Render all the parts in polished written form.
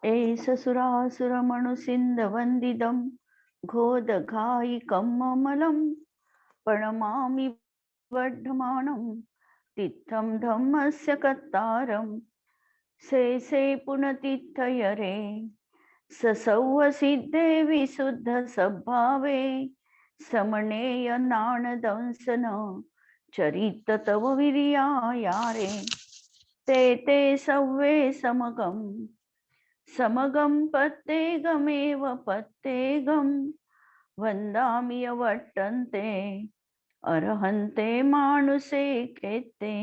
एष सुरासुरमणुसिन्धवन्दितं घोदघायिकं ममलं प्रणमामि वर्धमानं तित्थं धम्मस्य कर्तारं शेषे पुनतिथयरे ससौवसिद्धे विशुद्धसद्भावे समनेय नाणदंसन चरित तव वीर्यायारे ते ते सव्वे समगं पत्तेगमेव पत्तेगं वन्दामि यवर्तन्ते अर्हन्ते मानुषे खेत्ते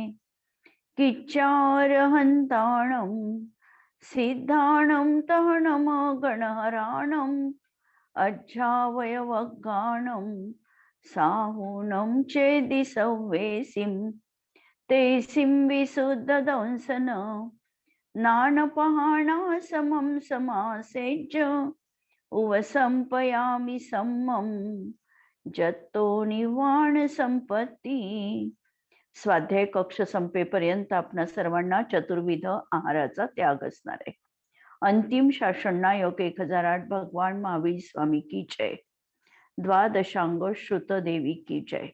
किच्चार्हन्ताणं सिद्धाणं तहनमगणहराणम् अज्झावयवगाणं साहूनं चेदि सव्वेसिं तेसिं विशुद्धदंसन नानपहाणा समं समासेज्य उवसंपयामि सम्मं जत्तो निर्वाण संपत्ती. स्वाध्याय कक्ष संपेपर्यंत आपणा सर्वांना चतुर्विध आहाराचा त्याग असणार आहे. अंतिम शासननायक 1008 भगवान महावीर स्वामी की जय. द्वादशांग श्रुत देवी की जय.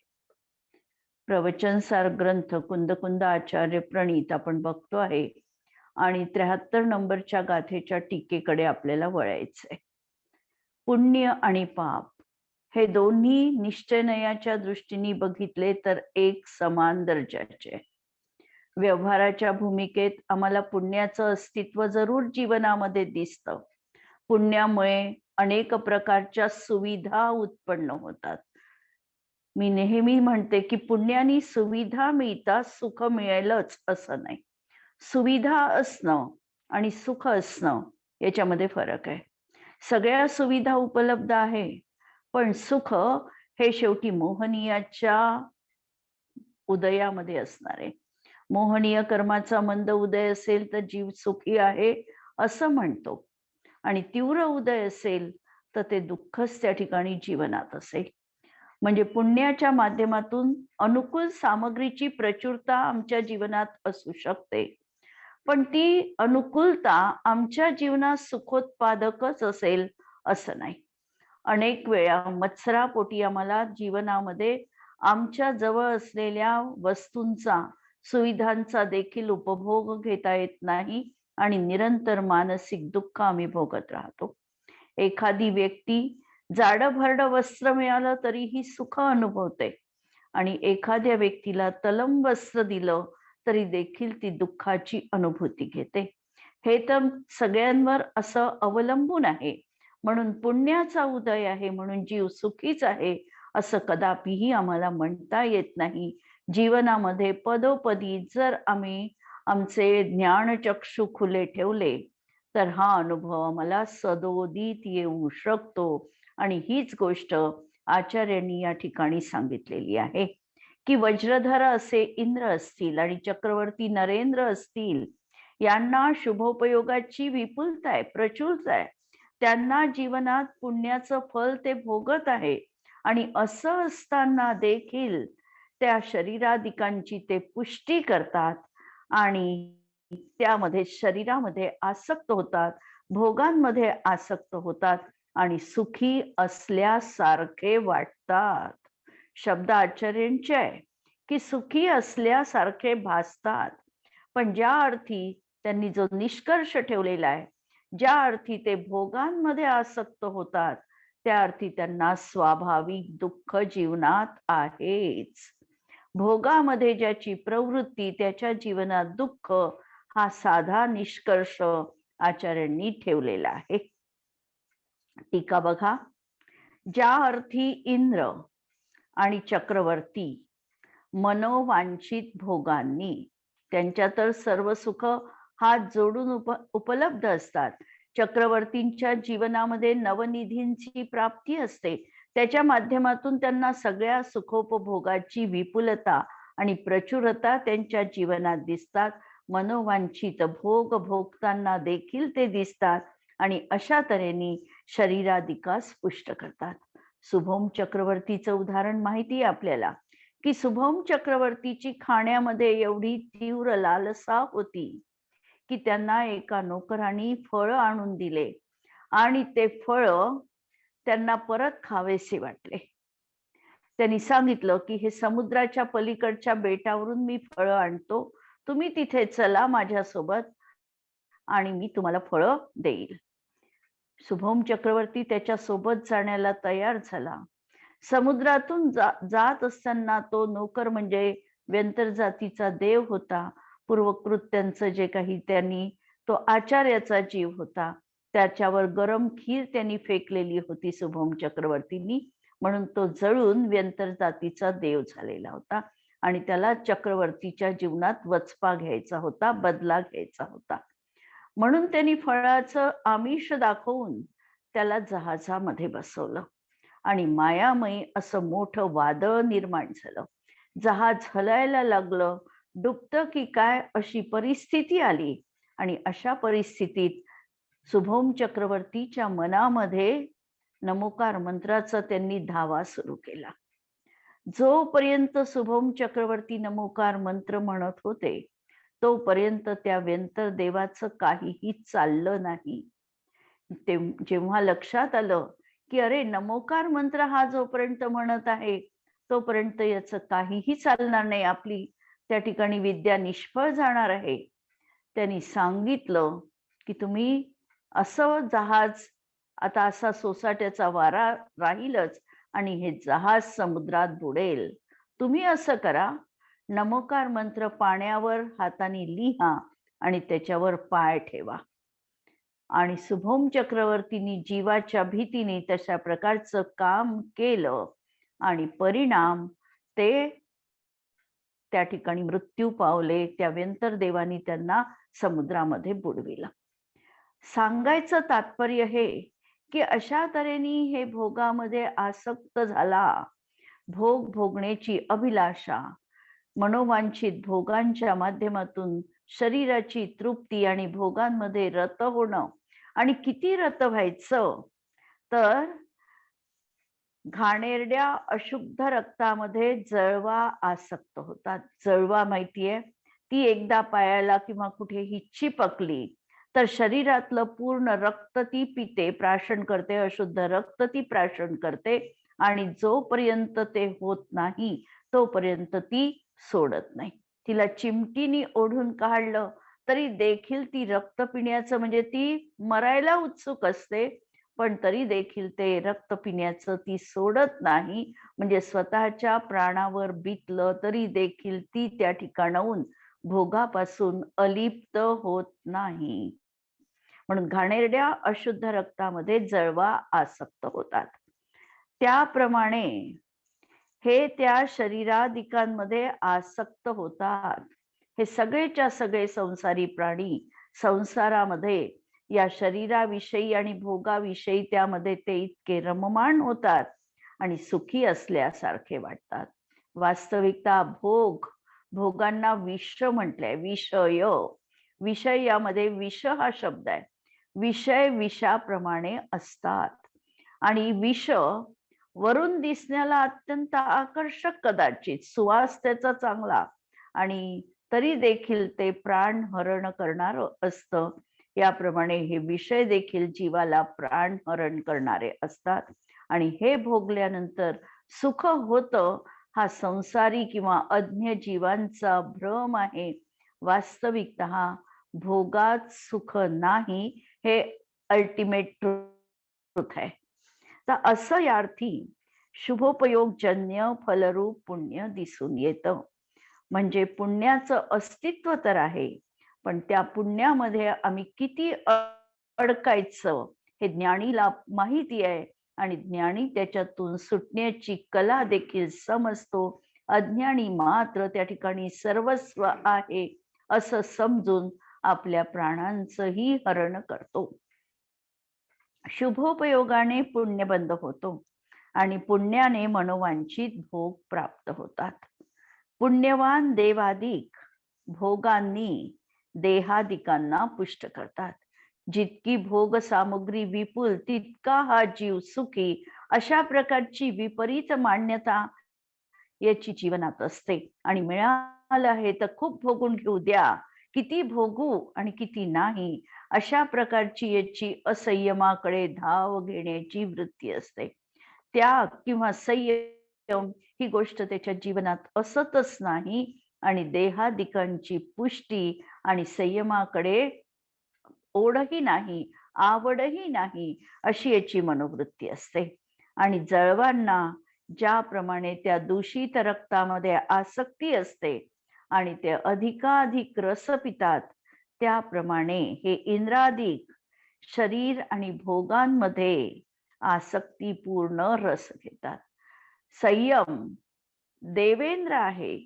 प्रवचन सार ग्रंथ कुंद आचार्य प्रणीत आपण बघतो आहे आणि 73 नंबरच्या गाथेच्या टीकेकडे आपल्याला वळायचंय. पुण्य आणि पाप हे दोन्ही निश्चयनयाच्या दृष्टीने बघितले तर एक समान दर्जाचे. व्यवहाराच्या भूमिकेत आम्हाला पुण्याचं अस्तित्व जरूर जीवनामध्ये दिसतं. पुण्यामुळे अनेक प्रकारच्या सुविधा उत्पन्न होतात. मी नेहमी म्हणते की पुण्याने सुविधा मिळतात, सुख मिळेलच असं नाही. सुविधा असणं आणि सुख असणं याच्यामध्ये फरक आहे. सगळ्या सुविधा उपलब्ध आहे, पण सुख हे शेवटी मोहनीयाच्या उदयामध्ये असणार आहे. मोहनीय कर्माचा मंद उदय असेल तर जीव सुखी आहे असं म्हणतो, आणि तीव्र उदय असेल तर ते दुःखच त्या ठिकाणी जीवनात असेल. म्हणजे पुण्याच्या माध्यमातून अनुकूल सामग्रीची प्रचुरता आमच्या जीवनात असू शकते, पण ती अनुकूलता आमच्या जीवनात सुखोत्पादकच असेल असं नाही. अनेक वेळा मत्सरापोटी आम्हाला जीवनामध्ये आमच्या जवळ असलेल्या वस्तूंचा, सुविधांचा देखील उपभोग घेता येत नाही आणि निरंतर मानसिक दुःख आम्ही भोगत राहतो. एखादी व्यक्ती जाडभरड वस्त्र मिळालं तरीही सुख अनुभवते, आणि एखाद्या व्यक्तीला तलम वस्त्र दिलं तरी देखील ती दुःखाची अनुभूती घेते. हे तर सगळ्यांवर असं अवलंबून आहे. म्हणून पुण्याचा उदय आहे म्हणून जीव सुखीच आहे असं कदापिही आम्हाला म्हणता येत नाही. जीवनामध्ये पदोपदी जर आम्ही आमचे ज्ञानचक्षु खुले ठेवले तर हा अनुभव आम्हाला सदोदित येऊ शकतो. आणि हीच गोष्ट आचार्यांनी या ठिकाणी सांगितलेली आहे की वज्रधर असे इंद्र असतील आणि चक्रवर्ती नरेंद्र असतील, यांना शुभोपयोगाची विपुलता आहे, प्रचुरता आहे. त्यांना जीवनात पुण्याचं फल ते भोगत आहे, आणि असं असताना देखील त्या शरीरादिकांची ते पुष्टी करतात आणि त्यामध्ये शरीरामध्ये आसक्त होतात, भोगांमध्ये आसक्त होतात आणि सुखी असल्यासारखे वाटतात. शब्द आचार्यांचे आहे की सुखी असल्यासारखे भासतात. पण ज्या अर्थी त्यांनी जो निष्कर्ष ठेवलेला आहे, ज्या अर्थी ते भोगांमध्ये आसक्त होतात, त्या अर्थी त्यांना स्वाभाविक दुःख जीवनात आहेच. भोगामध्ये ज्याची प्रवृत्ती त्याच्या जीवनात दुःख, हा साधा निष्कर्ष आचार्यांनी ठेवलेला आहे. टीका बघा. ज्या अर्थी इंद्र आणि चक्रवर्ती मनोवांछित भोगांनी, त्यांच्या तर सर्व सुख हात जोडून उपलब्ध असतात. चक्रवर्तींच्या जीवनामध्ये नवनिधींची प्राप्ती असते, त्याच्या माध्यमातून त्यांना सगळ्या सुखोपभोगाची विपुलता आणि प्रचुरता त्यांच्या जीवनात दिसतात. मनोवांछित भोग भोगताना देखील ते दिसतात आणि अशा तऱ्हेने शरीरादिकास पुष्ट करतात. शुभम चक्रवर्तीचं उदाहरण माहिती आहे आपल्याला की शुभम चक्रवर्तीची खाण्यामध्ये एवढी तीव्र लालसा होती की त्यांना एका नोकराने फळ आणून दिले आणि ते फळ त्यांना परत खावेसे वाटले. त्यांनी सांगितलं की हे समुद्राच्या पलीकडच्या बेटावरून मी फळं आणतो, तुम्ही तिथे चला माझ्यासोबत आणि मी तुम्हाला फळं देईल. शुभम चक्रवर्ती त्याच्या सोबत जाण्याला तयार झाला. समुद्रातून जात असताना तो नोकर म्हणजे व्यंतर जातीचा देव होता. पूर्वकृत्यांचं जे काही त्यांनी, तो आचार्याचा जीव होता. त्याच्यावर गरम खीर त्यांनी फेकलेली होती शुभम चक्रवर्तींनी, म्हणून तो जळून व्यंतर जातीचा देव झालेला होता आणि त्याला चक्रवर्तीच्या जीवनात वचपा घ्यायचा होता, बदला घ्यायचा होता. म्हणून त्यांनी फळाचं आमिष दाखवून त्याला जहाजामध्ये बसवलं आणि मायामयी असं मोठं वादळ निर्माण झालं. जहाज हलायला लागलं, डुबतं की काय अशी परिस्थिती आली आणि अशा परिस्थितीत शुभम चक्रवर्तीच्या मनामध्ये नमोकार मंत्राचा त्यांनी धावा सुरू केला. जोपर्यंत शुभम चक्रवर्ती नमोकार मंत्र म्हणत होते तोपर्यंत त्या व्यंतर देवाचं काहीही चाललं नाही. ते जेव्हा लक्षात आलं की अरे नमोकार मंत्र हा जोपर्यंत म्हणत आहे तोपर्यंत याचं काहीही चालणार नाही, आपली त्या ठिकाणी विद्या निष्फळ जाणार आहे, त्यांनी सांगितलं की तुम्ही असं जहाज, आता असा सोसाट्याचा वारा राहीलच आणि हे जहाज समुद्रात बुडेल. तुम्ही असं करा, नमोकार मंत्र पाण्यावर हाताने लिहा आणि त्याच्यावर पाय ठेवा. आणि शुभम चक्रवर्तींनी जीवाच्या भीतीने तशा प्रकारचं काम केलं आणि परिणाम ते त्या ठिकाणी मृत्यू पावले. त्या व्यंतर देवानी त्यांना समुद्रामध्ये बुडविलं. सांगायचं तात्पर्य हे की अशा तऱ्हेने हे भोगामध्ये आसक्त झाला, भोग भोगण्याची अभिलाषा, मनोवांछित भोगांच्या माध्यमातून शरीराची तृप्ती आणि भोगांमध्ये रत होणं. आणि किती रत व्हायचं तर घाणेरड्या अशुद्ध रक्तामध्ये जळवा आसक्त होतात. जळवा माहितीये, ती एकदा पायाला किंवा कुठेही चिपकली तर शरीरातलं पूर्ण रक्त ती पिते, प्राशन करते, अशुद्ध रक्त ती प्राशन करते आणि जोपर्यंत ते होत नाही तोपर्यंत ती सोडत नाही. तिला चिमटीने ओढून काढलं तरी देखील ती रक्त पिण्याचं, म्हणजे ती मरायला उत्सुक असते पण तरी देखील ते रक्त पिण्याचं ती सोडत नाही. म्हणजे स्वतःच्या प्राणावर बितलं तरी देखील ती त्या ठिकाणाहून भोगापासून अलिप्त होत नाही. म्हणून घाणेरड्या अशुद्ध रक्तामध्ये जळवा आसक्त होतात. त्याप्रमाणे हे त्या शरीरादिकांमध्ये आसक्त होतात. हे सगळेच्या सगळे संसारी प्राणी संसारामध्ये या शरीराविषयी आणि भोगाविषयी त्यामध्ये ते इतके रममाण होतात आणि सुखी असल्यासारखे वाटतात. वास्तविकता भोगांना विष म्हटलंय, विषय. विषय यामध्ये विष हा शब्द आहे. विषय विषाप्रमाणे असतात आणि विष वरून दिसण्याला अत्यंत आकर्षक, कदाचित सुवास त्याचा चांगला, आणि तरी देखील ते प्राण हरण करणार असतं. याप्रमाणे हे विषय देखील जीवाला प्राण हरण करणारे असतात आणि हे भोगल्यानंतर सुख होतं हा संसारी किंवा अज्ञ जीवांचा भ्रम आहे. वास्तविकतः भोगात सुख नाही, हे अल्टिमेट ट्रूथ आहे. तर असं या अर्थी शुभोपयोगजन्य फलरूप पुण्य दिसून येतं. म्हणजे पुण्याचं अस्तित्व तर आहे, पण त्या पुण्यामध्ये आम्ही किती अडकायचं हे ज्ञानीला माहिती आहे आणि ज्ञानी त्याच्यातून सुटण्याची कला देखील समजतो. अज्ञानी मात्र त्या ठिकाणी सर्वस्व आहे असं समजून आपल्या प्राणांचंही हरण करतो. शुभोपयोगाने पुण्यबंध होतो आणि पुण्याने मनोवांछित भोग प्राप्त होतात. पुण्यवान देवादिक भोगांनी देहादिकांना पुष्ट करतात. जितकी भोग सामग्री विपुल तितका हा जीव सुखी, अशा प्रकारची विपरीत मान्यता याची जीवनात असते. आणि मिळालं आहे तर खूप भोगून घेऊ द्या किती भोगू आणि किती नाही, अशा प्रकारची याची असंयमाकडे धाव घेण्याची वृत्ती असते. त्याग किंवा संयम ही गोष्ट त्याच्या जीवनात असतच नाही आणि देहादिकांची पुष्टी आणि संयमाकडे ओढही नाही, आवडही नाही, अशी याची मनोवृत्ती असते. आणि जळवांना ज्याप्रमाणे त्या दूषित रक्तामध्ये आसक्ती असते आणि ते अधिकाधिक रस पितात, त्याप्रमाणे हे इंद्रादिक शरीर आणि भोगांमध्ये आसक्तीपूर्ण रस घेतात. संयम देवेंद्र आहे,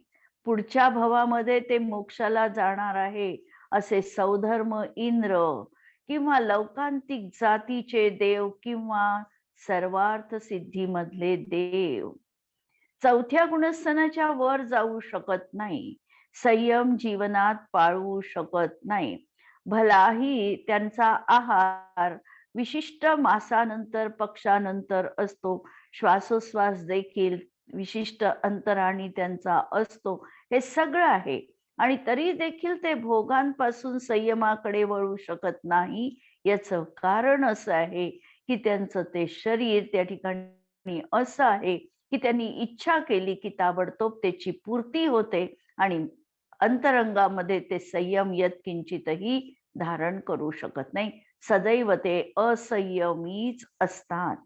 पुढच्या भवामध्ये ते मोक्षाला जाणार आहे, असे सौधर्म इंद्र किंवा लौकांतिक जातीचे देव किंवा सर्वार्थ सिद्धीमधले देव चौथ्या गुणस्थानाच्या वर जाऊ शकत नाही, संयम जीवनात पाळू शकत नाही. भलाही त्यांचा आहार विशिष्ट मासानंतर पक्षानंतर असतो, श्वासोश्वास देखील विशिष्ट अंतराने त्यांचा असतो, हे सगळं आहे, आणि तरी देखील ते भोगांपासून संयमाकडे वळू शकत नाही. याचं कारण असं आहे की त्यांचं ते शरीर त्या ठिकाणी असं आहे की त्यांनी इच्छा केली की ताबडतोब त्याची पूर्ती होते आणि अंतरंगामध्ये ते संयम यत्किंचितही धारण करू शकत नाही. सदैव ते असंयमीच असतात.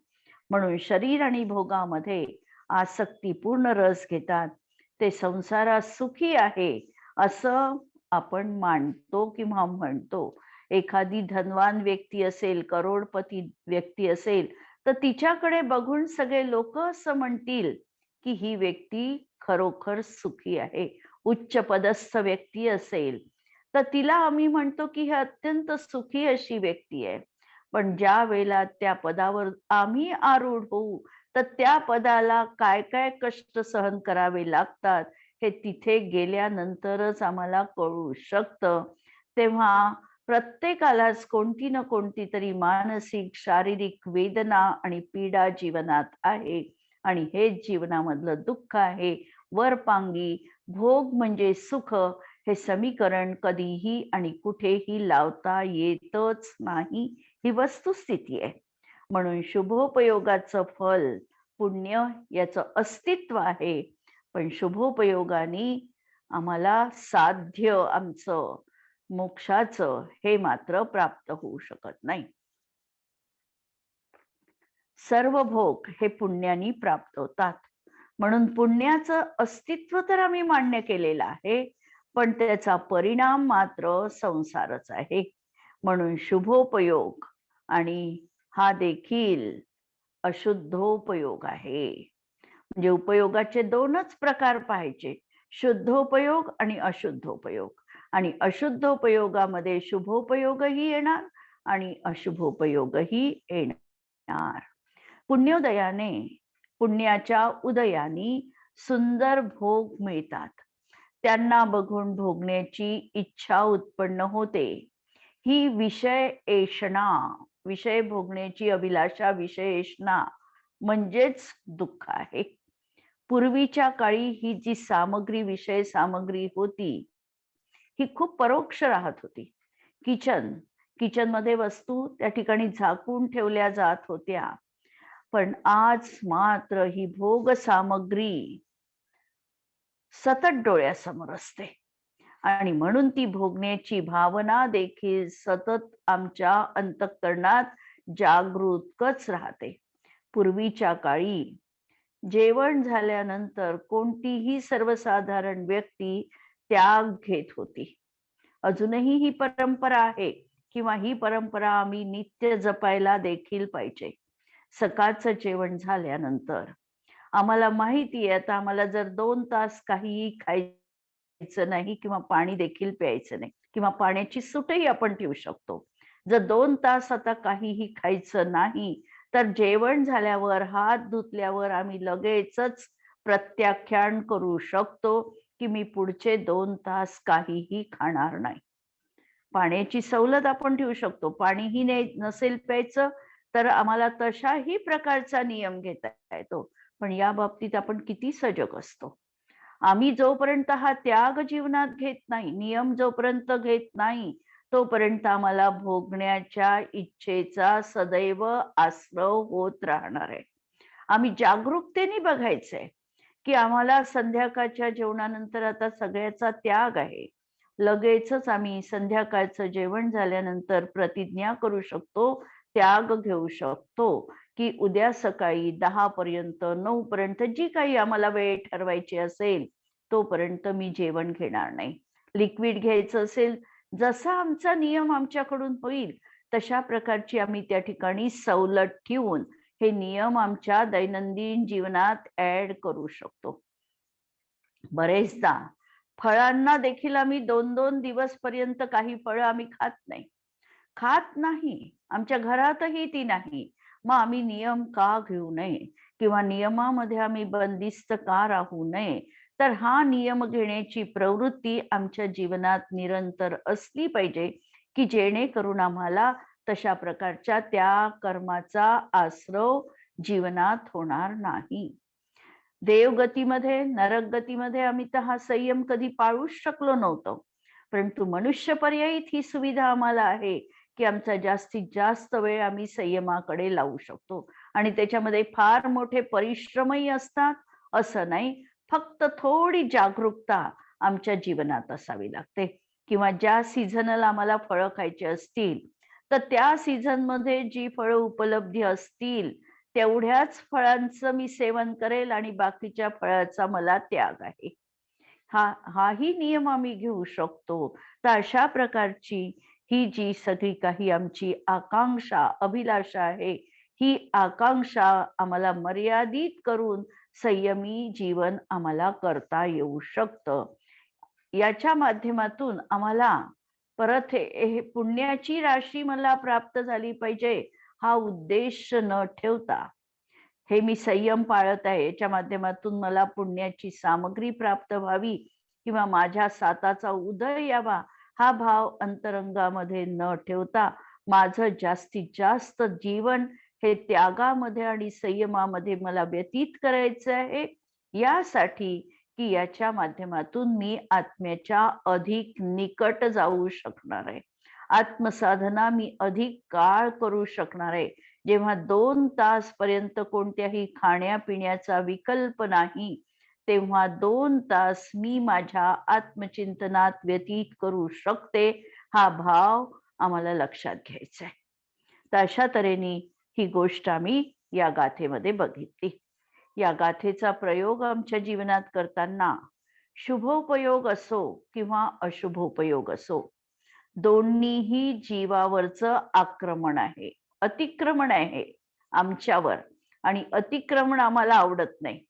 म्हणून शरीर आणि भोगामध्ये आसक्तीपूर्ण रस घेतात. ते संसारात सुखी आहे असं आपण मानतो किंवा म्हणतो. एखादी धनवान व्यक्ती असेल, करोडपती व्यक्ती असेल, तर तिच्याकडे बघून सगळे लोक असं म्हणतील की ही व्यक्ती खरोखर सुखी आहे. उच्च पदस्थ व्यक्ती असेल तर तिला आम्ही म्हणतो की ही अत्यंत सुखी अशी व्यक्ती आहे. पण ज्या वेळेला त्या पदावर आम्ही आरूढ होऊ, तर त्या पदाला काय काय कष्ट सहन करावे लागतात हे तिथे गेल्यानंतरच आम्हाला कळू शकतं. तेव्हा प्रत्येकालाच कोणती ना कोणती तरी मानसिक शारीरिक वेदना आणि पीडा जीवनात आहे, आणि हेच जीवनामधलं दुःख आहे. वरपांगी भोग म्हणजे सुख हे समीकरण कधीही आणि कुठेही लावता येतच नाही, ही वस्तुस्थिती आहे. म्हणून शुभोपयोगाचं फल पुण्य याचं अस्तित्व आहे, पण शुभोपयोगाने आम्हाला साध्य आमचं मोक्षाचं हे मात्र प्राप्त होऊ शकत नाही. सर्व भोग हे पुण्याने प्राप्त होतात. म्हणून पुण्याचं अस्तित्व तर आम्ही मान्य केलेलं आहे, पण त्याचा परिणाम मात्र संसारच आहे. म्हणून शुभोपयोग आणि हा देखील अशुद्धोपयोग आहे. म्हणजे उपयोगाचे दोनच प्रकार पाहायचे, शुद्धोपयोग आणि अशुद्धोपयोग. आणि अशुद्धोपयोगामध्ये शुभोपयोगही येणार आणि अशुभोपयोगही येणार. पुण्योदयाने, पुण्याच्या उदयाने सुंदर भोग मिळतात. त्यांना बघून भोगण्याची इच्छा उत्पन्न होते. ही विषय एषणा, विषय भोगण्याची अभिलाषा, विषय एषणा म्हणजेच दुःख आहे. पूर्वीच्या काळी ही जी सामग्री, विषय सामग्री होती, ही खूप परोक्ष राहत होती. किचन मध्ये वस्तू त्या ठिकाणी झाकून ठेवल्या जात होत्या. पण आज मात्र ही भोग सामग्री सतत डोळ्यासमोर असते, आणि म्हणून ती भोगण्याची भावना देखील सतत आमच्या अंतःकरणात जागृतच राहते. पूर्वीच्या काळी जेवण झाल्यानंतर कोणतीही सर्वसाधारण व्यक्ती त्याग घेत होती. अजूनही ही परंपरा आहे किंवा ही परंपरा आम्ही नित्य जपायला देखील पाहिजे. सकाळचं जेवण झाल्यानंतर आम्हाला माहिती आहे, आता आम्हाला जर 2 तास काहीही खायचं नाही किंवा पाणी देखील प्यायचं नाही किंवा पाण्याची सूटही आपण ठेवू शकतो. जर 2 तास आता काहीही खायचं नाही, तर जेवण झाल्यावर, हात धुतल्यावर आम्ही लगेचच प्रत्याख्यान करू शकतो की मी पुढचे 2 तास काहीही खाणार नाही. पाण्याची सवलत आपण ठेवू शकतो. पाणीही नसेल प्यायचं तर आम्हाला तशाही प्रकारचा नियम घेता येतो. पण या बाबतीत आपण किती सजग असतो. आम्ही जोपर्यंत हा त्याग जीवनात घेत नाही, नियम जोपर्यंत घेत नाही, तोपर्यंत आम्हाला भोगण्याच्या इच्छेचा सदैव आश्रव होत राहणार आहे. आम्ही जागरूकतेने बघायचंय की आम्हाला संध्याकाळच्या जेवणानंतर आता सगळ्याचा त्याग आहे. लगेचच आम्ही संध्याकाळचं जेवण झाल्यानंतर प्रतिज्ञा करू शकतो, त्याग घेऊ शकतो की उद्या सकाळी 10 पर्यंत 9 पर्यंत जी काही आम्हाला वेळ ठरवायची असेल तोपर्यंत मी जेवण घेणार नाही. लिक्विड घ्यायचं असेल, जसा आमचा नियम आमच्याकडून होईल तशा प्रकारची आम्ही त्या ठिकाणी सवलत ठेवून हे नियम आमच्या दैनंदिन जीवनात ऍड करू शकतो. बरेचदा फळांना देखील आम्ही 2-2 दिवस पर्यंत काही फळं आम्ही खात नाही. आमच्या घरातही ती नाही. मग आम्ही नियम का घेऊ नये किंवा नियमामध्ये आम्ही बंदिस्त का राहू नये? तर हा नियम घेण्याची प्रवृत्ती आमच्या जीवनात निरंतर असली पाहिजे, की जेणेकरून आम्हाला तशा प्रकारच्या त्या कर्माचा आश्रव जीवनात होणार नाही. देवगतीमध्ये, नरकगतीमध्ये आम्ही तर हा संयम कधी पाळूच शकलो नव्हतो. परंतु मनुष्य पर्यायीत ही सुविधा आम्हाला आहे, की आमचा जास्तीत जास्त वेळ आम्ही संयमाकडे लावू शकतो. आणि त्याच्यामध्ये फार मोठे परिश्रमही असतात असं नाही. फक्त थोडी जागरूकता आमच्या जीवनात असावी लागते. किंवा ज्या सीझनला आम्हाला फळं खायची असतील, तर त्या सीझनमध्ये जी फळं उपलब्ध असतील तेवढ्याच फळांचं मी सेवन करेल आणि बाकीच्या फळाचा मला त्याग आहे. हाही नियम आम्ही घेऊ शकतो. तर अशा प्रकारची ही जी सगळी काही आमची आकांक्षा, अभिलाषा आहे, ही आकांक्षा आम्हाला मर्यादित करून संयमी जीवन आम्हाला करता येऊ शकतं. याच्या माध्यमातून आम्हाला परत हे पुण्याची राशी मला प्राप्त झाली पाहिजे, हा उद्देश न ठेवता हे मी संयम पाळत आहे, याच्या माध्यमातून मला पुण्याची सामग्री प्राप्त व्हावी किंवा माझ्या साताचा उदय यावा, हा भाव अंतरंगामध्ये न ठेवता माझं जास्तीत जास्त जीवन हे त्यागामध्ये आणि संयमामध्ये मला व्यतीत करायचं आहे. यासाठी की याच्या माध्यमातून मी आत्म्याच्या अधिक निकट जाऊ शकणार आहे. आत्मसाधना मी अधिक काळ करू शकणार आहे. जेव्हा 2 तास पर्यंत कोणत्याही खाण्यापिण्याचा विकल्प नाही, तेव्हा 2 तास मी माझ्या आत्मचिंतनात व्यतीत करू शकते, हा भाव आम्हाला लक्षात घ्यायचा आहे. तर अशा तऱ्हेने ही गोष्ट आम्ही या गाथेमध्ये बघितली. या गाथेचा प्रयोग आमच्या जीवनात करताना शुभोपयोग असो किंवा अशुभोपयोग असो, दोन्हीही जीवावरचं आक्रमण आहे, अतिक्रमण आहे आमच्यावर. आणि अतिक्रमण आम्हाला आवडत नाही.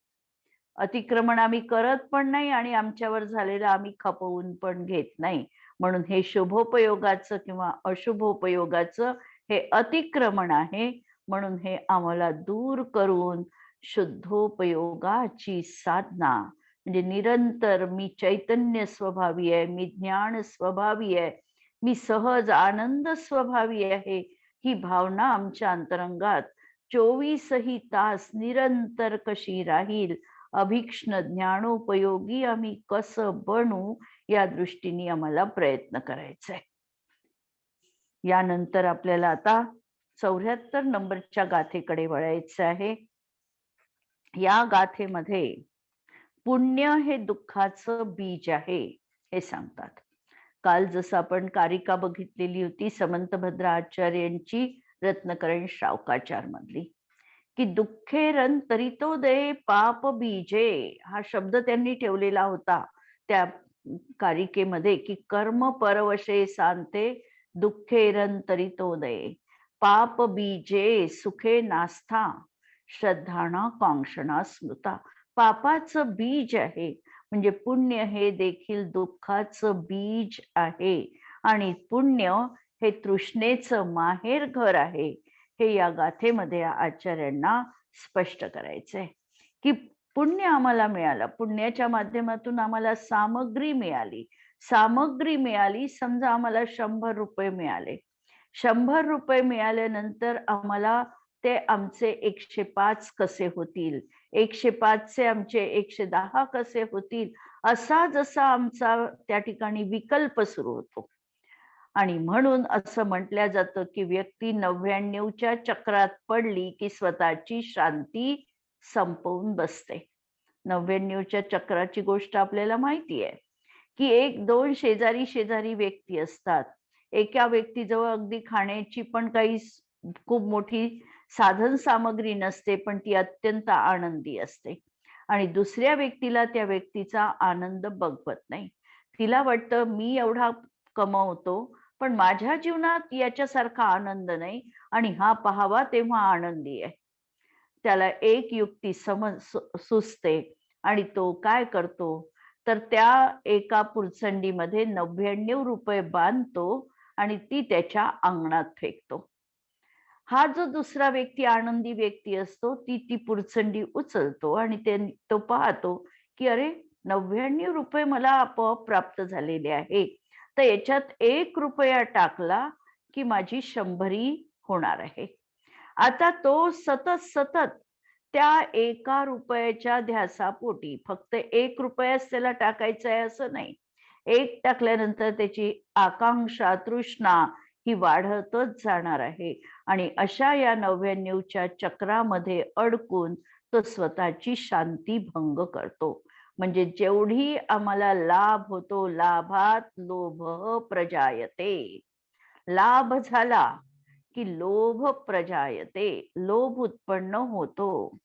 अतिक्रमण आम्ही करत पण नाही आणि आमच्यावर झालेलं आम्ही खपवून पण घेत नाही. म्हणून हे शुभोपयोगाचं किंवा अशुभोपयोगाचं हे अतिक्रमण आहे. म्हणून हे आम्हाला दूर करून शुद्धोपयोगाची साधना म्हणजे निरंतर मी चैतन्य स्वभावी आहे, मी ज्ञान स्वभावी आहे, मी सहज आनंद स्वभावी आहे, ही भावना आमच्या अंतरंगात 24ही तास निरंतर कशी राहील, अभीक्ष्ण ज्ञानोपयोगी आम्ही कसं बनू, या दृष्टीने आम्हाला प्रयत्न करायचा आहे. यानंतर आपल्याला आता 74 नंबरच्या गाथेकडे वळायचं आहे. या गाथेमध्ये पुण्य हे दुःखाचं बीज आहे हे सांगतात. काल जसं आपण कारिका बघितलेली होती समंतभद्र आचार्यांची रत्नकरण शावकाचार मधली, की दुःखेरन तरितो दे पाप बीजे, हा शब्द त्यांनी ठेवलेला होता त्या कारिकेमध्ये, की कर्म परवशे सांते दुःखेरन तरितो दे पाप बीजे सुखे नास्था श्रद्धाना कांक्षणा स्मृता. पापाचं बीज आहे म्हणजे पुण्य हे देखील दुःखाचं बीज आहे. आणि पुण्य हे तृष्णेचं माहेर घर आहे, हे या गाथेमध्ये आचार्यांना स्पष्ट करायचंय. की पुण्य आम्हाला मिळालं, पुण्याच्या माध्यमातून आम्हाला सामग्री मिळाली. समजा आम्हाला 100 रुपये मिळाले. 100 रुपये मिळाल्यानंतर आम्हाला ते आमचे 105 कसे होतील, 105 चे आमचे 110 कसे होतील, असा जसा आमचा त्या ठिकाणी विकल्प सुरू होतो. आणि म्हणून असं म्हटलं जातं की व्यक्ती 99च्या चक्रात पडली की स्वतःची शांती संपवून बसते. 99च्या चक्राची गोष्ट आपल्याला माहिती आहे की एक दोन शेजारी शेजारी व्यक्ती असतात. एका व्यक्तीजवळ अगदी खाण्याची पण काही खूप मोठी साधन सामग्री नसते, पण ती अत्यंत आनंदी असते. आणि दुसऱ्या व्यक्तीला त्या व्यक्तीचा आनंद बघवत नाही. तिला वाटतं मी एवढा कमवतो, पण माझ्या जीवनात याच्यासारखा आनंद नाही आणि हा पाहावा तेव्हा आनंदी आहे. त्याला एक युक्ती सुचते आणि तो काय करतो, तर त्या एका पुरचंडीमध्ये 99 रुपये बांधतो आणि ती त्याच्या अंगणात फेकतो. हा जो दुसरा व्यक्ती आनंदी व्यक्ती असतो, ती पुरचंडी उचलतो आणि तो पाहतो की अरे 99 रुपये मला आपोआप प्राप्त झालेले आहे. तर याच्यात 1 रुपया टाकला की माझी 100 होणार आहे. आता तो सतत त्या 1 रुपयाच्या ध्यासापोटी, फक्त 1 रुपयाच त्याला टाकायचा आहे असं नाही. 1 टाकल्यानंतर त्याची आकांक्षा, तृष्णा ही वाढतच जाणार आहे आणि अशा या 99च्या चक्रामध्ये अडकून तो स्वतःची शांती भंग करतो. म्हणजे जेवढी आम्हाला लाभ होतो, लाभात लोभः प्रजायते. लाभ झाला की लोभ प्रजायते, लोभ उत्पन्न होतो.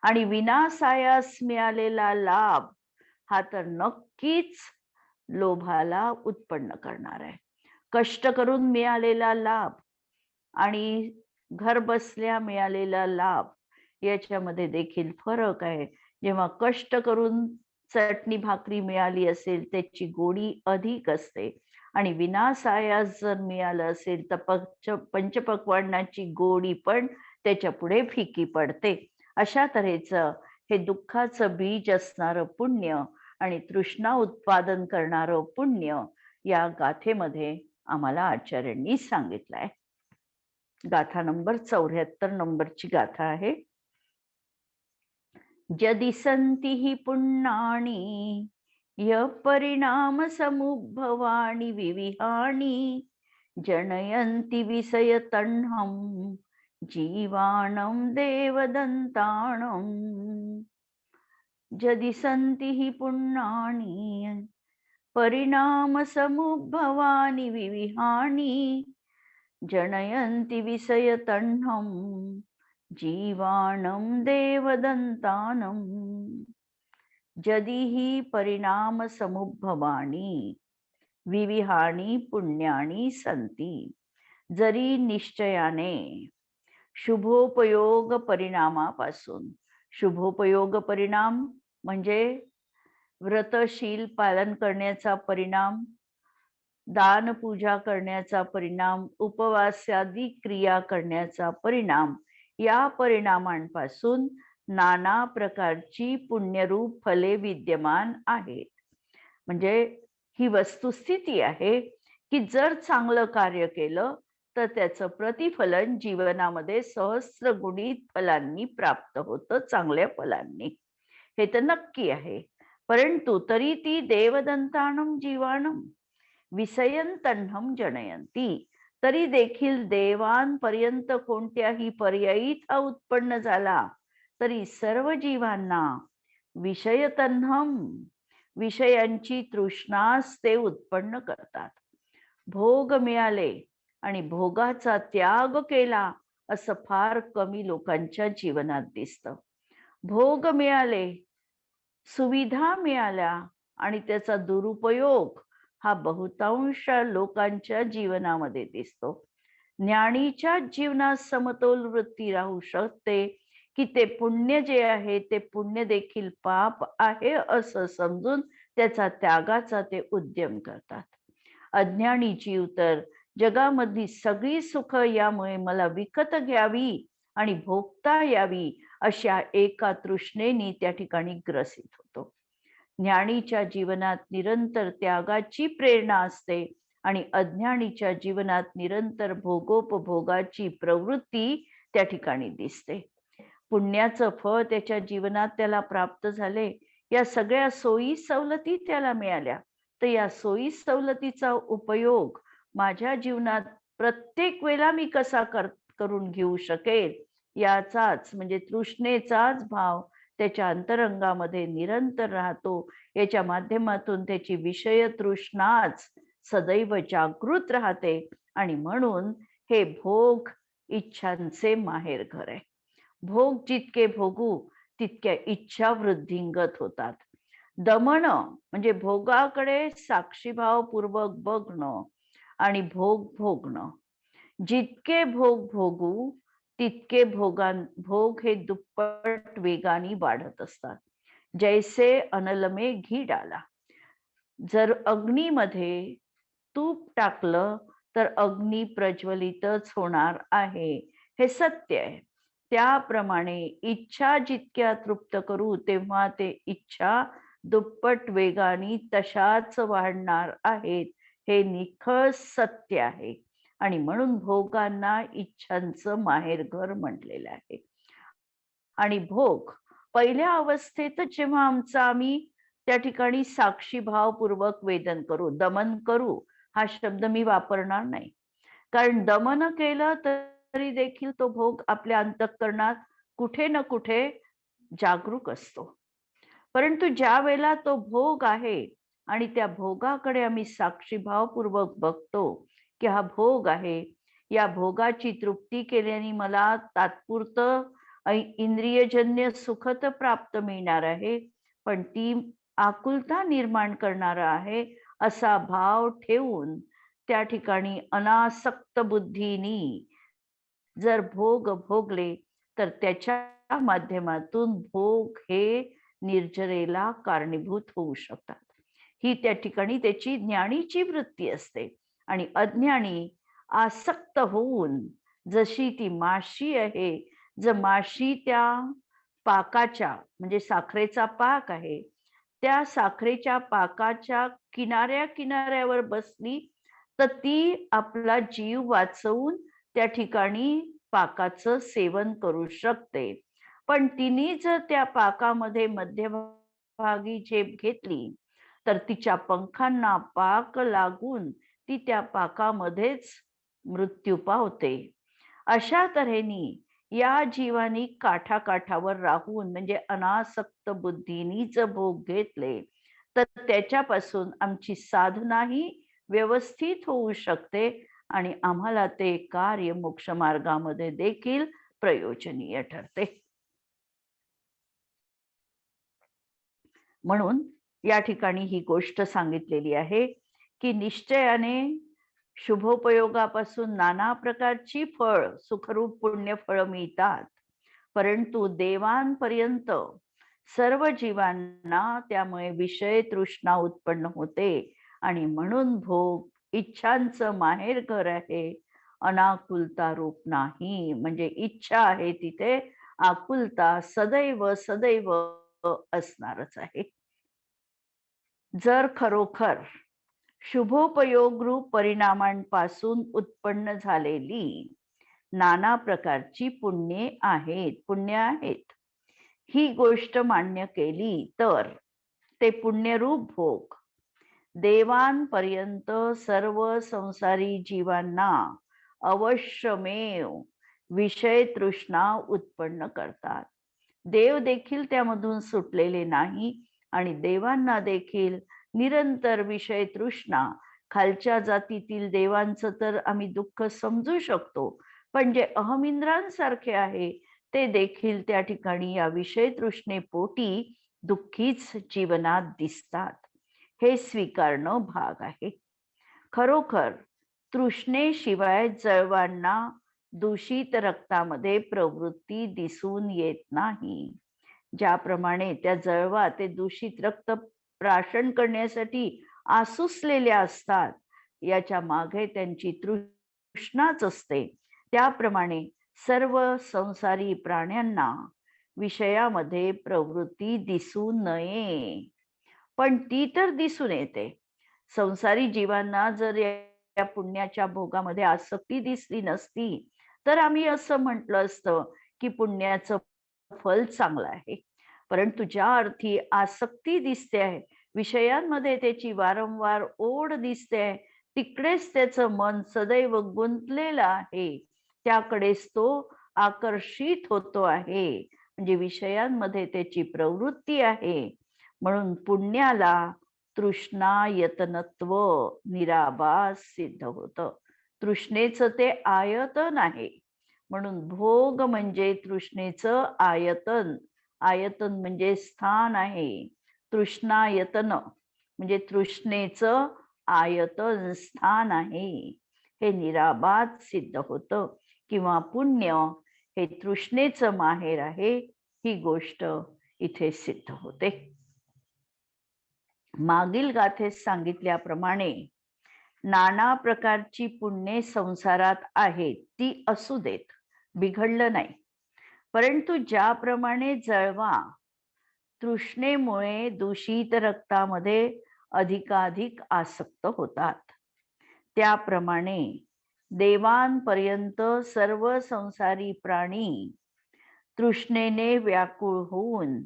आणि विनासायास मिळालेला लाभ हा तर नक्कीच लोभाला उत्पन्न करणार आहे. कष्ट करून मिळालेला लाभ आणि घर बसल्या मिळालेला लाभ याच्यामध्ये देखील फरक आहे. जेव्हा कष्ट करून चटणी भाकरी मिळाली असेल त्याची गोडी अधिक असते आणि विनासायास जर मिळालं असेल तर पंचपक्वान्नाची गोडी पण त्याच्या पुढे फिकी पडते. अशा तऱ्हेचं हे दुःखाचं बीज असणारं पुण्य आणि तृष्णा उत्पादन करणारं पुण्य या गाथेमध्ये आम्हाला आचार्यांनी सांगितलंय. गाथा नंबर 74 नंबरची गाथा आहे. जदि सन्ति हि पुण्यानि य परिणाम समुद्भवानि विविहानि जनयन्ति विषयतह्नं जीवाणं देवदन्ताणं. जदि सन्ति हि पुण्यानि परिणाम समुद्भवानि विविहानि जनयन्ति विषयतह्नं जीवाणं देवदन्तानं. जदि हि परिणाम समुद्भवानि विविहानि पुण्यानि सन्ति. जरी निश्चयाने शुभोपयोग परिणामापासून, शुभोपयोग परिणाम म्हणजे व्रतशील पालन करण्याचा परिणाम, दान पूजा करण्याचा परिणाम, उपवासादी क्रिया करण्याचा परिणाम, या परिणामांपासून नाना प्रकारची पुण्यरूप फले विद्यमान आहेत. म्हणजे ही वस्तुस्थिती आहे की जर चांगलं कार्य केलं तर त्याचं प्रतिफलन जीवनामध्ये सहस्रगुणित फलांनी प्राप्त होतं, चांगल्या फलांनी. हे तर नक्की आहे. परंतु तरी ती देवदंताणं जीवाणं विषयंतह्नं जनयन्ति. तरी देखील देवांपर्यंत कोणत्याही पर्यायीत उत्पन्न झाला तरी सर्व जीवांना विषयतह्नं, विषयांची तृष्णाच ते उत्पन्न करतात. भोग मिळाले आणि भोगाचा त्याग केला असं फार कमी लोकांच्या जीवनात दिसतं. भोग मिळाले, सुविधा मिळाल्या आणि त्याचा दुरुपयोग हा बहुतांश लोकांच्या जीवनामध्ये दिसतो. ज्ञानीच्या जीवनात समतोल वृत्ती राहू शकते की ते पुण्य जे आहे ते पुण्य देखील पाप आहे असं समजून त्याचा त्यागाचा ते उद्यम करतात. अज्ञानी जीव तर जगामधली सगळी सुख यामुळे मला विकत घ्यावी आणि भोगता यावी अशा एका तृष्णेने त्या ठिकाणी ग्रसित होतो. ज्ञानीच्या जीवनात निरंतर त्यागाची प्रेरणा असते आणि अज्ञानीच्या जीवनात निरंतर भोगोपभोगाची प्रवृत्ती त्या ठिकाणी दिसते. पुण्याचं फळ त्याच्या जीवनात त्याला प्राप्त झाले या सगळ्या सोयी सवलती त्याला मिळाल्या, तर या सोयी सवलतीचा उपयोग माझ्या जीवनात प्रत्येक वेळेला मी कसा करून घेऊ शकेल, याचाच म्हणजे तृष्णेचाच भाव त्याच्या अंतरंगामध्ये निरंतर राहतो. याच्या माध्यमातून त्याची विषय तृष्णाच सदैव जागृत राहते आणि म्हणून हे भोग इच्छांचे माहेरघर आहे. भोग जितके भोगू तितक्या इच्छा वृद्धिंगत होतात. दमणं म्हणजे भोगाकडे साक्षीभावपूर्वक बघणं आणि भोग भोगणं. जितके भोग भोगू तितके भोग हे दुप्पट वेगाने वाढत असतात. जैसे अनल में घी डाला. जर अग्नीमध्ये तूप टाकलं तर अग्नी प्रज्वलितच होणार आहे, हे सत्य आहे. त्याप्रमाणे इच्छा जितक्या तृप्त करू तेव्हा ते इच्छा दुप्पट वेगाने तशाच वाढणार आहेत, हे निखळ सत्य आहे. आणि म्हणून भोगांना इच्छांचं माहेरघर म्हटलेलं आहे. आणि भोग पहिल्या अवस्थेत जेव्हा आम्ही त्या ठिकाणी साक्षीभावपूर्वक वेदन करू, दमन करू, हा शब्द मी वापरणार नाही. कारण दमन केलं तरी देखील तो भोग आपल्या अंतःकरणात कुठे ना कुठे जागरूक असतो. परंतु ज्या वेळेला तो भोग आहे आणि त्या भोगाकडे आम्ही साक्षीभावपूर्वक बघतो की हा भोग आहे, या भोगाची तृप्ती केल्याने मला तात्पुरतं इंद्रियजन्य सुख तर प्राप्त मिळणार आहे, पण ती आकुलता निर्माण करणार आहे असा भाव ठेवून त्या ठिकाणी अनासक्त बुद्धीनी जर भोग भोगले तर त्याच्या माध्यमातून भोग हे निर्जरेला कारणीभूत होऊ शकतात. ही त्या ठिकाणी त्याची ज्ञानीची वृत्ती असते. आणि अज्ञानी आसक्त होऊन जशी ती माशी आहे, जर माशी त्या पाकाच्या म्हणजे साखरेचा पाक आहे, त्या साखरेच्या पाकाच्या किनाऱ्यावर बसली तर ती आपला जीव वाचवून त्या ठिकाणी पाकाचं सेवन करू शकते. पण तिने जर त्या पाकामध्ये मध्यभागी झेप घेतली तर तिच्या पंखांना पाक लागून ती त्या पाकामध्येच मृत्यू पावते. अशा तऱ्हेने या जीवानी काठाकाठावर राहून म्हणजे अनासक्त बुद्धीनीच भोग घेतले तर त्याच्यापासून आमची साधनाही व्यवस्थित होऊ शकते आणि आम्हाला ते कार्य मोक्ष मार्गामध्ये देखील प्रयोजनीय ठरते. म्हणून या ठिकाणी ही गोष्ट सांगितलेली आहे की निश्चयाने शुभोपयोगापासून नाना प्रकारची फळ सुखरूप पुण्य फळ मिळतात, परंतु देवांपर्यंत सर्व जीवांना त्यामुळे विषय तृष्णा उत्पन्न होते आणि म्हणून भोग इच्छांचं माहेरघर आहे, अनाकुलता रूप नाही. म्हणजे इच्छा आहे तिथे आकुलता सदैव सदैव असणारच आहे. जर खरोखर शुभोपयोग रूप परिणामांपासून उत्पन्न झालेली नाना प्रकारची पुण्य आहेत ही गोष्ट मान्य केली तर ते पुण्यरूप भोग देवांपर्यंत सर्व संसारी जीवांना अवश्यमेव विषय तृष्णा उत्पन्न करतात. देव देखील त्यामधून सुटलेले नाही आणि देवांना देखील निरंतर विषय तृष्णा, खालच्या जातीतील देवांचं तर आम्ही दुःख समजू शकतो, पण जे अहमिंद्रांसारखे आहे ते देखील त्या ठिकाणी या विषय तृष्णेपोटी दुःखीच जीवनात दिसतात. हे स्वीकारणं भाग आहे. खरोखर तृष्णेशिवाय जळवांना दूषित रक्तामध्ये प्रवृत्ती दिसून येत नाही. ज्याप्रमाणे त्या जळवा ते दूषित रक्त प्राशन करण्यासाठी आसुसलेल्या असतात, याच्या मागे त्यांची तृष्णाच असते. त्याप्रमाणे सर्व संसारी प्राण्यांना विषयामध्ये प्रवृत्ती दिसू नये, पण ती तर दिसून येते. संसारी जीवांना जर या पुण्याच्या भोगामध्ये आसक्ती दिसली नसती तर आम्ही असं म्हटलं असतं की पुण्याचं फल चांगलं आहे. परंतु ज्या अर्थी आसक्ती दिसते आहे, विषयांमध्ये त्याची वारंवार ओढ दिसते आहे, तिकडेच त्याचं मन सदैव गुंतलेलं आहे, त्याकडेच तो आकर्षित होतो आहे. म्हणजे विषयांमध्ये त्याची प्रवृत्ती आहे. म्हणून पुण्याला तृष्णा यतनत्व निराभास सिद्ध होतं. तृष्णेचं ते आयतन आहे. म्हणून भोग म्हणजे तृष्णेचं आयतन. आयतन म्हणजे स्थान आहे. तृष्णायतन म्हणजे तृष्णेचं आयतन स्थान आहे. हे निराबाध सिद्ध होतं. किंवा पुण्य हे तृष्णेचं माहेर आहे, ही गोष्ट इथे सिद्ध होते. मागील गाथेत सांगितल्याप्रमाणे नाना प्रकारची पुण्ये संसारात आहेत, ती असू देत, बिघडलं नाही. परंतु ज्याप्रमाणे जळवा तृष्णेमुळे दूषित रक्तामध्ये अधिकाधिक आसक्त होतात, त्याप्रमाणे देवांपर्यंत सर्व संसारी प्राणी तृष्णेने व्याकुळ होऊन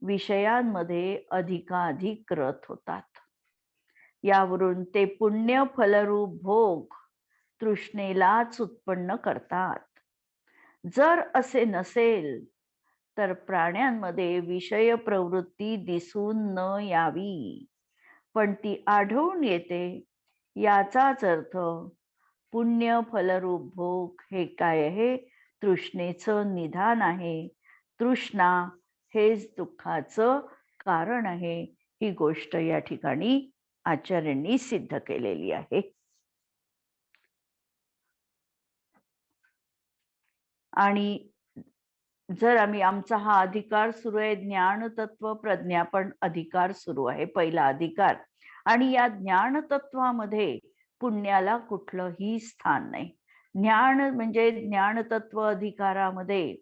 विषयांमध्ये अधिकाधिक रत होतात. यावरून ते पुण्य फलरूप भोग तृष्णेलाच उत्पन्न करतात. जर असे नसेल तर प्राण्यांमध्ये विषय प्रवृत्ती दिसून न यावी, पण ती आढळून येते. याचाच अर्थ पुण्य फलरूप भोग हे काय आहे? तृष्णेचं निधान आहे. तृष्णा हेच दुःखाचं कारण आहे. ही गोष्ट या ठिकाणी आचार्यांनी सिद्ध केलेली आहे. आणि जर आमचा हा अधिकार सुरू आहे, ज्ञान तत्व प्रज्ञापन अधिकार सुरू आहे, पहिला अधिकार. आणि या ज्ञान तत्वामध्ये पुण्याला कुठलंही स्थान नाही. ज्ञान म्हणजे ज्ञान तत्व अधिकारामध्ये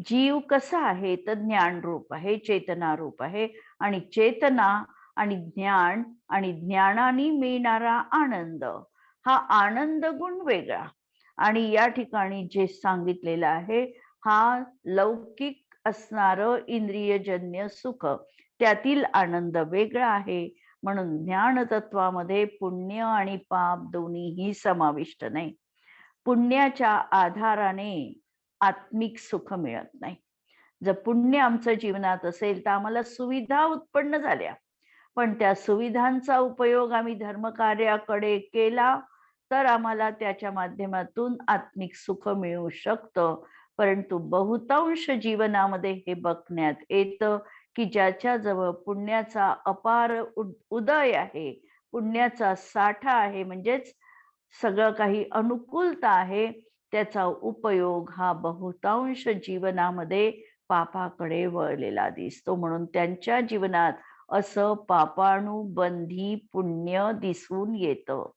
जीव कसा आहे तर ज्ञान रूप आहे, चेतना रूप आहे. आणि चेतना आणि ज्ञान आणि ज्ञानाने मिळणारा आनंद, हा आनंद गुण वेगळा. आणि या ठिकाणी जे सांगितलेलं आहे, हा लौकिक असणारं इंद्रियजन्य सुख, त्यातील आनंद वेगळा आहे. म्हणून ज्ञान तत्वामध्ये पुण्य आणि पाप दोन्हीही समाविष्ट नाही. पुण्याच्या आधाराने आत्मिक सुख मिळत नाही. जर पुण्य आमच्या जीवनात असेल तर आम्हाला सुविधा उत्पन्न झाल्या, पण त्या सुविधांचा उपयोग आम्ही धर्मकार्याकडे केला तर आम्हाला त्याच्या माध्यमातून आत्मिक सुख मिळू शकतं. परंतु बहुतांश जीवनामध्ये हे बघण्यात येतं की ज्याच्याजवळ पुण्याचा अपार उदय आहे, पुण्याचा साठा आहे, म्हणजेच सगळं काही अनुकूलता आहे, त्याचा उपयोग हा बहुतांश जीवनामध्ये पापाकडे वळलेला दिसतो. म्हणून त्यांच्या जीवनात असं पापानुबंधी पुण्य दिसून येतं.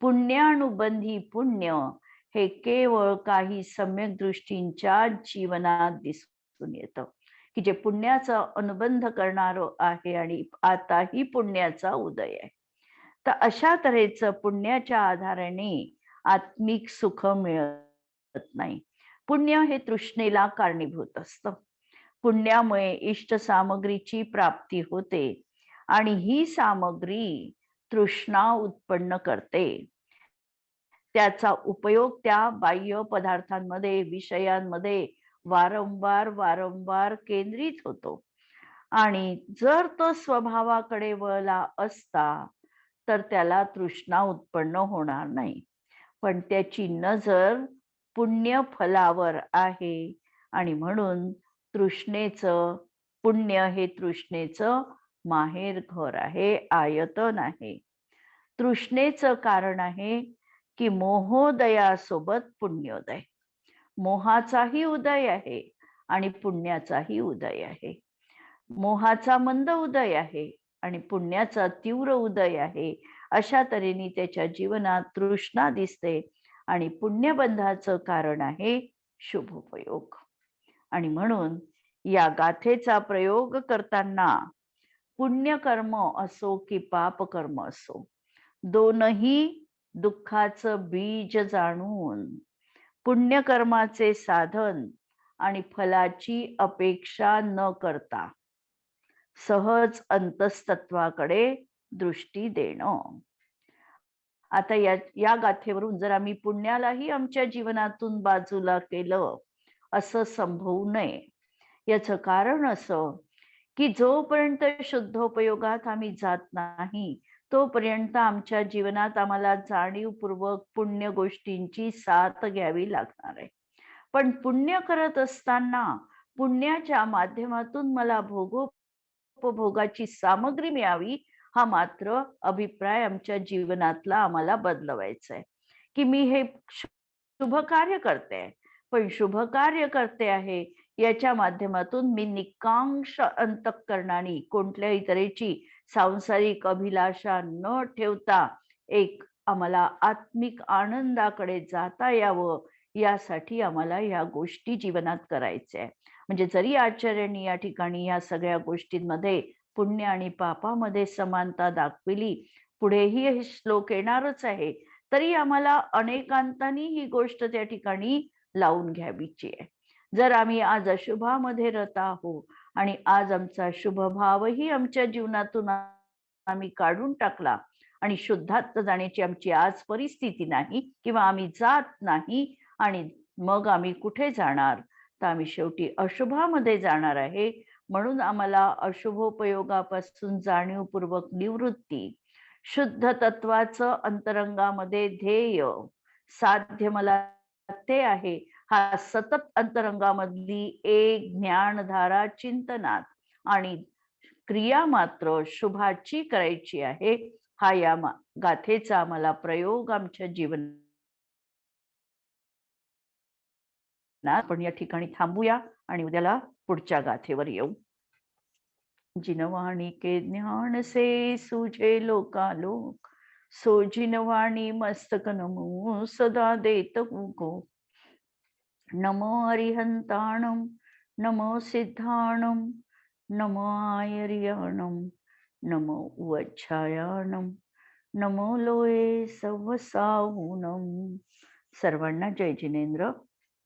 पुण्यानुबंधी पुण्य हे केवळ काही सम्यक दृष्टींच्या जीवनात दिसून येतं, की जे पुण्याचा अनुबंध करणारं आहे आणि आताही पुण्याचा उदय आहे. तर अशा तऱ्हेचं पुण्याच्या आधाराने आत्मिक सुख मिळत नाही. पुण्य हे तृष्णेला कारणीभूत असतं. पुण्यामुळे इष्ट सामग्रीची प्राप्ती होते आणि ही सामग्री तृष्णा उत्पन्न करते. त्याचा उपयोग त्या बाह्य पदार्थांमध्ये, विषयांमध्ये वारंवार केंद्रित होतो. आणि जर तो स्वभावाकडे वळला असता तर त्याला तृष्णा उत्पन्न होणार नाही. पण त्याची नजर पुण्य फलावर आहे आणि म्हणून तृष्णेचं, पुण्य हे तृष्णेचं माहेर घर आहे, आयतन आहे. तृष्णेचं कारण आहे की मोहोदयासोबत पुण्योदय. मोहाचाही उदय आहे आणि पुण्याचाही उदय आहे. मोहाचा मंद उदय आहे आणि पुण्याचा तीव्र उदय आहे. अशा तऱ्हेने त्याच्या जीवनात तृष्णा दिसते आणि पुण्यबंधाचं कारण आहे शुभोपयोग. आणि म्हणून या गाथेचा प्रयोग करताना पुण्यकर्म असो की पापकर्म असो, दोनही दुःखाचं बीज जाणून पुण्यकर्माचे साधन आणि फलाची अपेक्षा न करता सहज अंतस्तत्वाकडे दृष्टी देणं. आता या गाथेवरून जर आम्ही पुण्यालाही आमच्या जीवनातून बाजूला केलं असं संभवू नये. याचं कारण असं की जोपर्यंत शुद्धोपयोगात आम्ही जात नाही तोपर्यंत आमच्या जीवनात आम्हाला जाणीवपूर्वक पुण्य गोष्टींची साथ घ्यावी लागणार आहे. पण पुण्य करत असताना पुण्याच्या माध्यमातून मला उपभोगाची सामग्री मिळावी हा मात्र अभिप्राय आमच्या जीवनातला आम्हाला बदलवायचा आहे. की मी हे शुभ कार्य करते, पण शुभ कार्य करते आहे याच्या माध्यमातून मी निकांश अंतःकरणाने कोणत्याही तऱ्हेची सांसारिक अभिलाषा न ठेवता एक आम्हाला आत्मिक आनंदाकडे जाता यावं यासाठी आम्हाला या गोष्टी जीवनात करायच्या आहे. म्हणजे जरी आचार्यांनी या ठिकाणी या सगळ्या गोष्टींमध्ये पुण्य आणि पापामध्ये समानता दाखविली, पुढेही हे श्लोक येणारच आहे, तरी आम्हाला अनेकांतांनी ही गोष्ट त्या ठिकाणी लावून घ्यावीची आहे. जर आम्ही आज अशुभामध्ये रत आहोत आणि आज आमचा शुभ भावही आमच्या जीवनातून आम्ही काढून टाकला आणि शुद्धात जाण्याची आमची आज परिस्थिती नाही किंवा आम्ही जात नाही, आणि मग आम्ही कुठे जाणार? तर आम्ही शेवटी अशुभामध्ये जाणार आहे. म्हणून आम्हाला अशुभोपयोगापासून जाणीवपूर्वक निवृत्ती, शुद्ध तत्वाचं अंतरंगामध्ये ध्येय साध्य मला ते आहे हा सतत अंतरंगामधली एक ज्ञानधारा चिंतनात आणि क्रिया मात्र शुभाची करायची आहे. हा या गाथेचा आम्हाला प्रयोग आमच्या जीवनात. आपण या ठिकाणी थांबूया आणि उद्याला पुढच्या गाथेवर येऊ. जिनवाणी के ज्ञान से सूझे लोकालोक, सो जिनवाणी मस्तक नमो सदा देत को. नमो अरिहंताणम, नमो सिद्धाणम, नमो आयर्याणम, नमो उच्छायाणम, नमो लोये सवसाहुनम. सर्वांना जय जिनेंद्र.